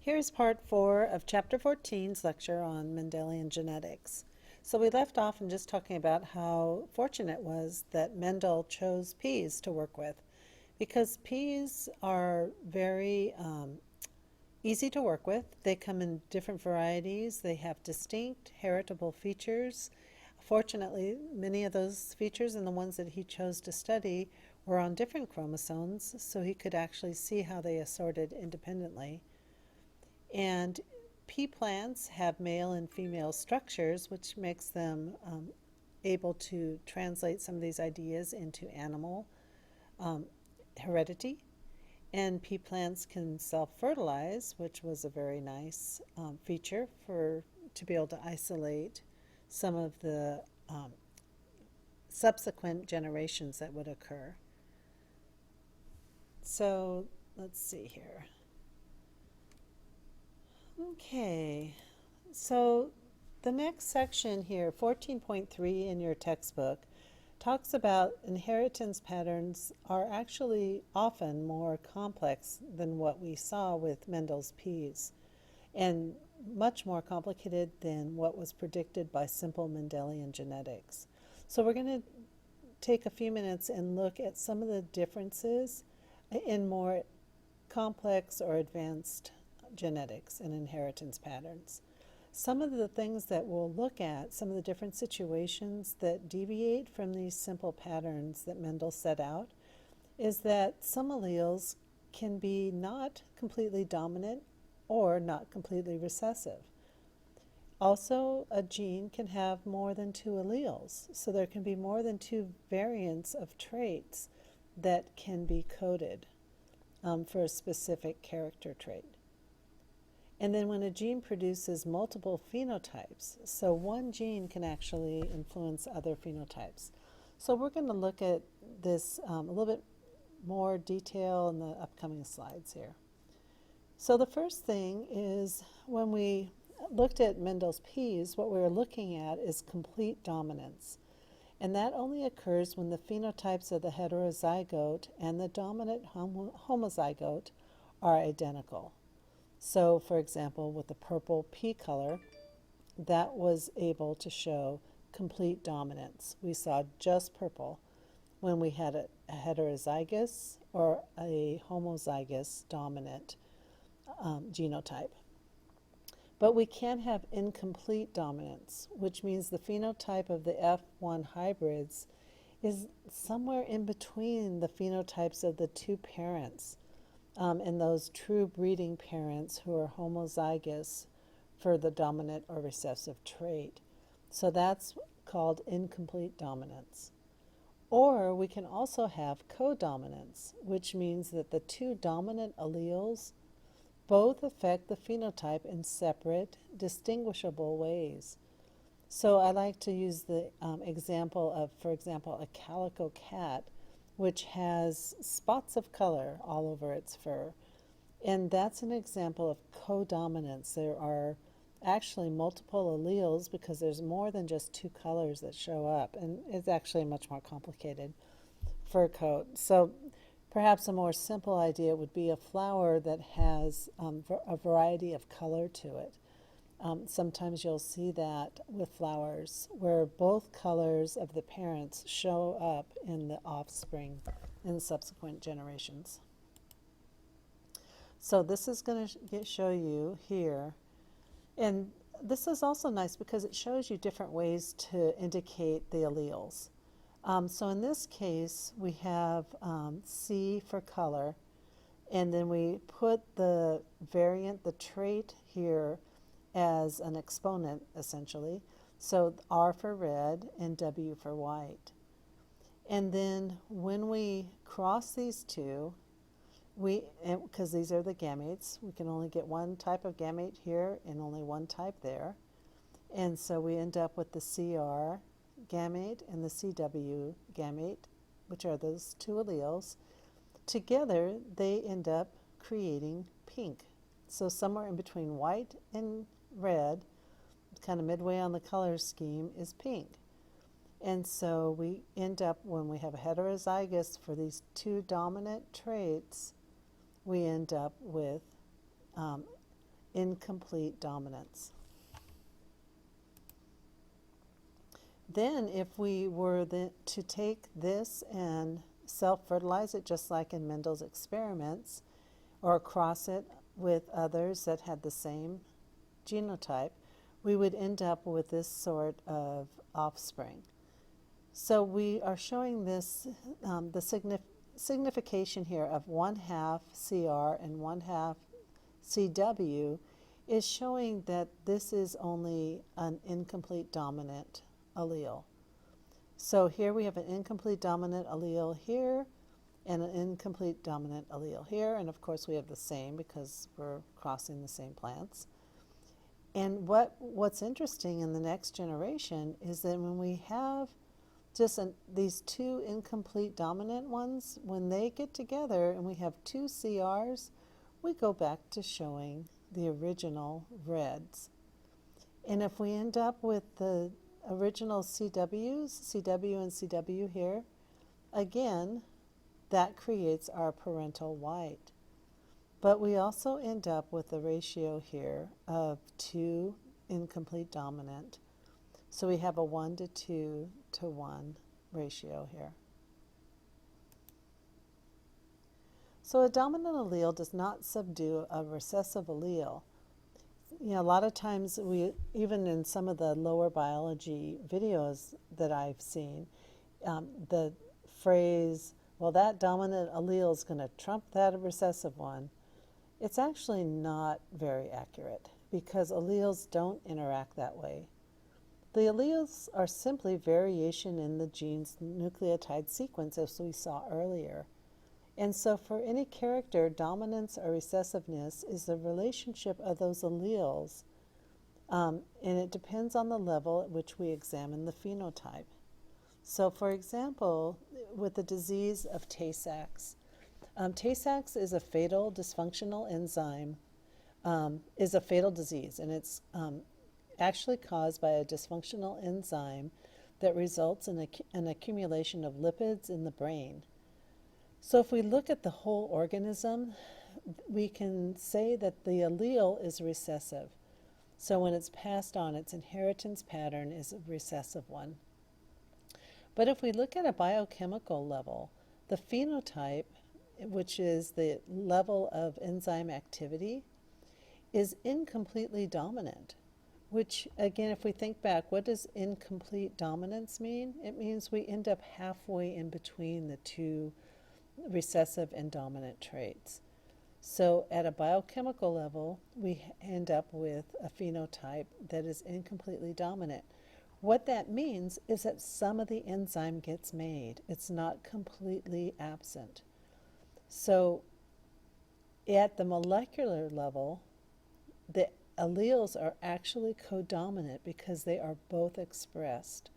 Here's part 4 of Chapter 14's lecture on Mendelian genetics. So we left off in just talking about how fortunate it was that Mendel chose peas to work with, because peas are very easy to work with. They come in different varieties. They have distinct heritable features. Fortunately, many of those features and the ones that he chose to study were on different chromosomes, so he could actually see how they assorted independently. And pea plants have male and female structures, which makes them able to translate some of these ideas into animal heredity. And pea plants can self-fertilize, which was a very nice feature to be able to isolate some of the subsequent generations that would occur. So let's see here. Okay, so the next section here, 14.3 in your textbook, talks about inheritance patterns are actually often more complex than what we saw with Mendel's peas, and much more complicated than what was predicted by simple Mendelian genetics. So we're going to take a few minutes and look at some of the differences in more complex or advanced genetics and inheritance patterns. Some of the things that we'll look at, some of the different situations that deviate from these simple patterns that Mendel set out, is that some alleles can be not completely dominant or not completely recessive. Also, a gene can have more than two alleles, so there can be more than two variants of traits that can be coded for a specific character trait. And then when a gene produces multiple phenotypes, so one gene can actually influence other phenotypes. So we're going to look at this a little bit more detail in the upcoming slides here. So the first thing is, when we looked at Mendel's peas, what we were looking at is complete dominance. And that only occurs when the phenotypes of the heterozygote and the dominant homozygote are identical. So, for example, with the purple pea color, that was able to show complete dominance. We saw just purple when we had a heterozygous or a homozygous dominant genotype. But we can have incomplete dominance, which means the phenotype of the F1 hybrids is somewhere in between the phenotypes of the two parents. And those true breeding parents who are homozygous for the dominant or recessive trait. So that's called incomplete dominance. Or we can also have codominance, which means that the two dominant alleles both affect the phenotype in separate, distinguishable ways. So I like to use the example of, for example, a calico cat, which has spots of color all over its fur. And that's an example of codominance. There are actually multiple alleles because there's more than just two colors that show up. And it's actually a much more complicated fur coat. So perhaps a more simple idea would be a flower that has a variety of color to it. Sometimes you'll see that with flowers where both colors of the parents show up in the offspring in subsequent generations. So this is going to show you here, and this is also nice because it shows you different ways to indicate the alleles. So in this case, we have C for color, and then we put the variant, the trait here, as an exponent, essentially. So R for red and W for white. And then when we cross these two, because these are the gametes, we can only get one type of gamete here and only one type there. And so we end up with the CR gamete and the CW gamete, which are those two alleles. Together, they end up creating pink. So somewhere in between white and red, kind of midway on the color scheme, is pink. And so we end up, when we have a heterozygous for these two dominant traits, we end up with incomplete dominance. Then if we were to take this and self-fertilize it, just like in Mendel's experiments, or cross it with others that had the same genotype, we would end up with this sort of offspring. So we are showing this, the signification here of 1/2 CR and 1/2 CW is showing that this is only an incomplete dominant allele. So here we have an incomplete dominant allele here and an incomplete dominant allele here, and of course we have the same because we're crossing the same plants. And what's interesting in the next generation is that when we have just these two incomplete dominant ones, when they get together and we have two CRs, we go back to showing the original reds. And if we end up with the original CWs, CW and CW here, again, that creates our parental white. But we also end up with a ratio here of 2 incomplete dominant. So we have a 1:2 to 1 ratio here. So a dominant allele does not subdue a recessive allele. You know, a lot of times even in some of the lower biology videos that I've seen, the phrase, well, that dominant allele is going to trump that recessive one, it's actually not very accurate because alleles don't interact that way. The alleles are simply variation in the gene's nucleotide sequence, as we saw earlier. And so for any character, dominance or recessiveness is the relationship of those alleles, and it depends on the level at which we examine the phenotype. So for example, with the disease of Tay-Sachs, Tay-Sachs is a fatal dysfunctional enzyme, is a fatal disease, and it's actually caused by a dysfunctional enzyme that results in an accumulation of lipids in the brain. So if we look at the whole organism, we can say that the allele is recessive. So when it's passed on, its inheritance pattern is a recessive one. But if we look at a biochemical level, the phenotype, which is the level of enzyme activity, is incompletely dominant. Which, again, if we think back, what does incomplete dominance mean? It means we end up halfway in between the two recessive and dominant traits. So at a biochemical level, we end up with a phenotype that is incompletely dominant. What that means is that some of the enzyme gets made. It's not completely absent. So at the molecular level, the alleles are actually codominant because they are both expressed.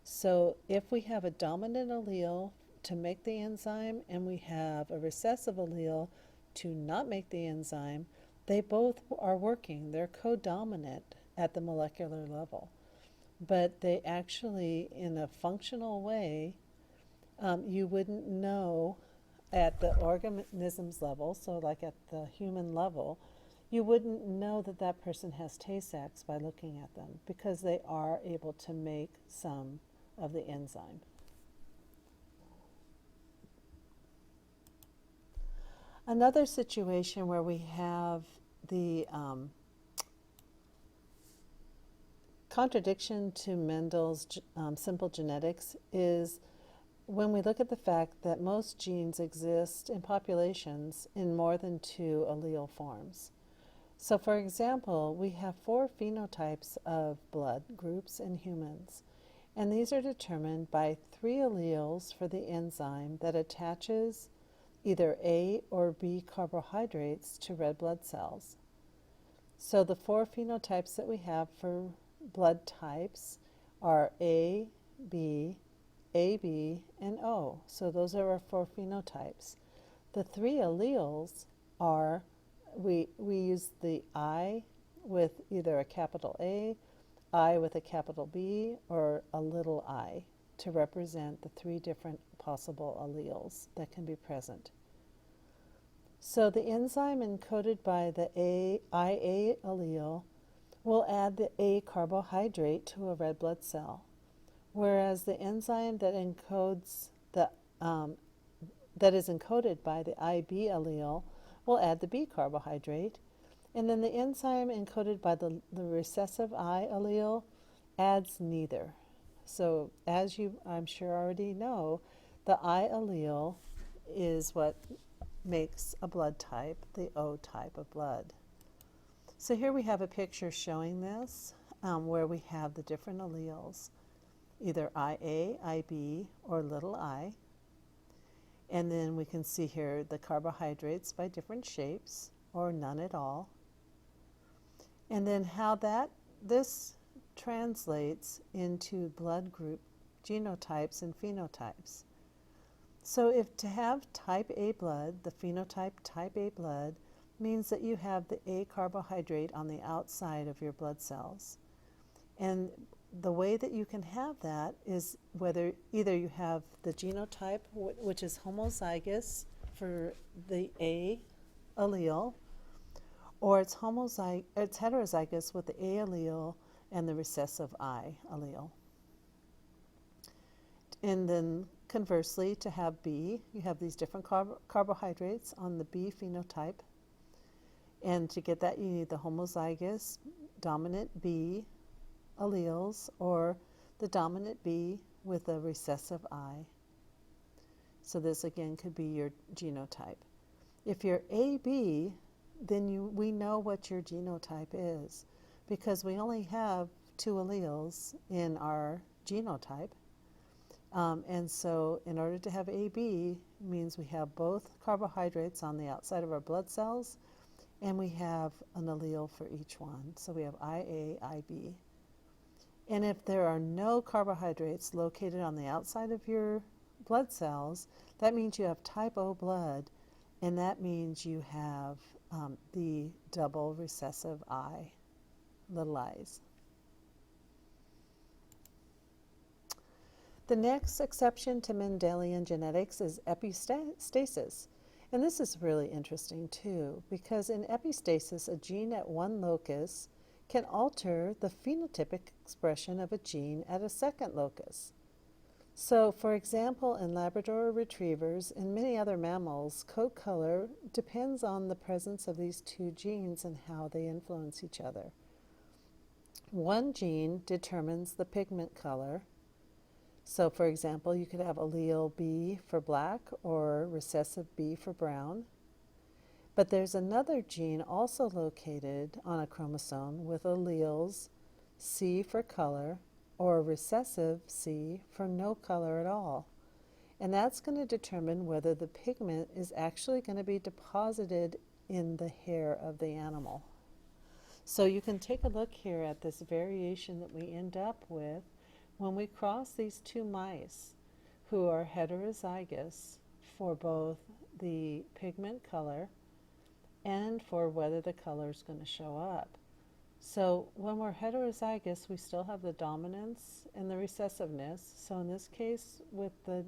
So if we have a dominant allele to make the enzyme and we have a recessive allele to not make the enzyme, they both are working. They're codominant at the molecular level. But they actually, in a functional way, you wouldn't know at the organism's level, so like at the human level, you wouldn't know that that person has Tay-Sachs by looking at them because they are able to make some of the enzyme. Another situation where we have the contradiction to Mendel's simple genetics is when we look at the fact that most genes exist in populations in more than 2 allele forms. So for example, we have 4 phenotypes of blood groups in humans, and these are determined by 3 alleles for the enzyme that attaches either A or B carbohydrates to red blood cells. So the 4 phenotypes that we have for blood types are A, B, AB, and O. So those are our 4 phenotypes. The 3 alleles are, we use the I with either a capital A, I with a capital B, or a little I to represent the 3 different possible alleles that can be present. So the enzyme encoded by the IA allele will add the A carbohydrate to a red blood cell, whereas the enzyme that encodes that is encoded by the IB allele will add the B carbohydrate, and then the enzyme encoded by the recessive I allele adds neither. So as you, I'm sure, already know, the I allele is what makes a blood type, the O type of blood. So here we have a picture showing this, where we have the different alleles, either IA, IB, or little I. And then we can see here the carbohydrates by different shapes, or none at all. And then how this translates into blood group genotypes and phenotypes. So if to have type A blood, the phenotype type A blood, means that you have the A carbohydrate on the outside of your blood cells. And the way that you can have that is whether either you have the genotype, which is homozygous for the A allele, or it's heterozygous with the A allele and the recessive I allele. And then conversely, to have B, you have these different carbohydrates on the B phenotype. And to get that, you need the homozygous dominant B alleles or the dominant B with a recessive I. So this again could be your genotype. If you're AB, then we know what your genotype is, because we only have two alleles in our genotype. And so in order to have AB means we have both carbohydrates on the outside of our blood cells, and we have an allele for each one. So we have IA, IB. And if there are no carbohydrates located on the outside of your blood cells, that means you have type O blood, and that means you have the double recessive I, little i's. The next exception to Mendelian genetics is epistasis. And this is really interesting too, because in epistasis, a gene at one locus can alter the phenotypic expression of a gene at a second locus. So, for example, in Labrador retrievers and many other mammals, coat color depends on the presence of these two genes and how they influence each other. One gene determines the pigment color. So, for example, you could have allele B for black or recessive B for brown. But there's another gene also located on a chromosome with alleles C for color or recessive C for no color at all. And that's going to determine whether the pigment is actually going to be deposited in the hair of the animal. So you can take a look here at this variation that we end up with when we cross these two mice who are heterozygous for both the pigment color and for whether the color is going to show up. So when we're heterozygous, we still have the dominance and the recessiveness. So in this case, with the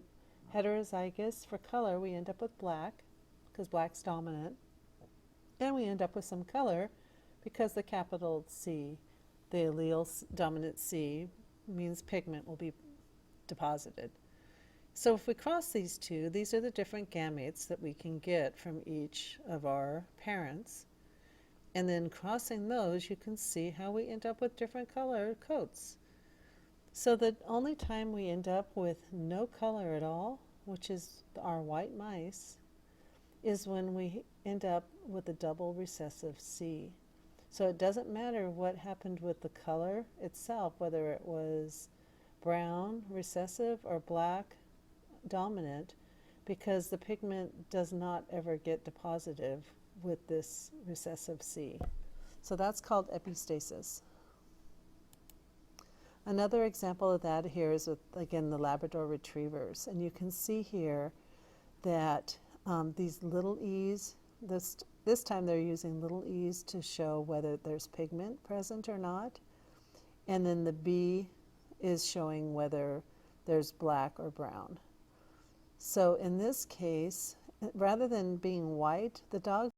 heterozygous for color, we end up with black, because black's dominant. And we end up with some color because the capital C, the allele dominant C, means pigment will be deposited. So if we cross these two, these are the different gametes that we can get from each of our parents. And then crossing those, you can see how we end up with different color coats. So the only time we end up with no color at all, which is our white mice, is when we end up with a double recessive C. So it doesn't matter what happened with the color itself, whether it was brown recessive or black dominant, because the pigment does not ever get deposited with this recessive C. So that's called epistasis. Another example of that here is with, again, the Labrador retrievers. And you can see here that these little e's, this time they're using little e's to show whether there's pigment present or not. And then the B is showing whether there's black or brown. So in this case, rather than being white, the dog